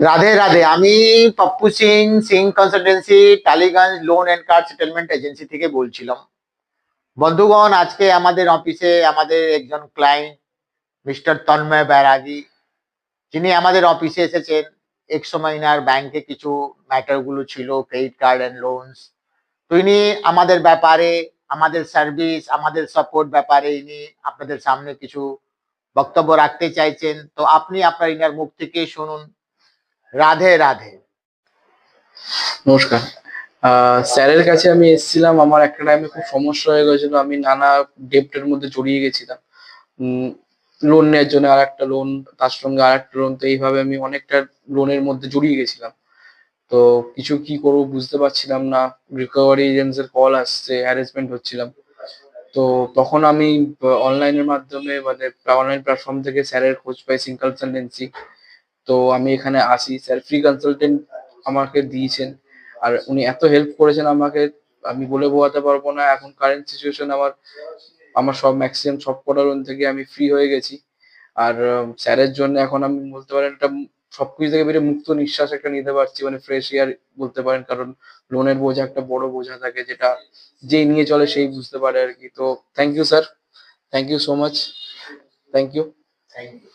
রাধে রাধে। আমি Pappu Singh, Singh consultancy, Tollygunge loan and card settlement agency থেকে বলছিলাম। বন্ধুগণ, আজকে আমাদের অফিসে আমাদের একজন ক্লায়েন্ট মিস্টার তন্ময় ব্যারাগী, যিনি আমাদের অফিসে এসেছেন। এক সময় ইনার ব্যাংকে কিছু ম্যাটার গুলো ছিল, ক্রেডিট কার্ড এন্ড লোনস। তো ইনি আমাদের ব্যাপারে, আমাদের সার্ভিস, আমাদের সাপোর্ট ব্যাপারে ইনি আপনাদের সামনে কিছু বক্তব্য রাখতে চাইছেন। তো আপনি আপনার ইনার মুখ থেকে শুনুন। রাধে রাধে। নমস্কার। স্যারের কাছে আমি এসেছিলাম, আমার একটা টাইমে খুব সমস্যা হয়ে গেছিল, আমি নানা ডেপ্টের মধ্যে জড়িয়ে গেছিলাম। লোন নেওয়ার জন্য আর একটা লোন, তার সঙ্গে আর একটা লোন, তো এইভাবে আমি অনেকটা লোনের মধ্যে জড়িয়ে গেছিলাম। তো কিছু কি করবো বুঝতে পারছিলাম না, রিকভারি এজেন্টসের কল আসছে, হ্যারাসমেন্ট হচ্ছিলাম। তো তখন আমি অনলাইনের মাধ্যমে, মানে অনলাইন প্ল্যাটফর্ম থেকে স্যারের খোঁজ পাই, সিং কনসালটেন্সি। তো আমি এখানে আসি, স্যার ফ্রি কনসালটেন্ট আমাকে দিয়েছেন। আর উনি এত হেল্প করেছেন আমাকে, আমি বলে বোঝাতে পারবো না। এখন কারেন্ট সিচুয়েশন আমার আমার সব ম্যাক্সিমাম সব কটা লোন থেকে আমি ফ্রি হয়ে গেছি। আর স্যারের জন্য এখন আমি বলতে পারেন একটা সবকিছু থেকে বেরিয়ে মুক্ত নিঃশ্বাস একটা নিতে পারছি, মানে ফ্রেশ এয়ার বলতে পারেন। কারণ লোনের বোঝা একটা বড় বোঝা থাকে, যেটা যে নিয়ে চলে সেই বুঝতে পারে আর কি। তো thank you sir, thank you so much, thank you. Thank you.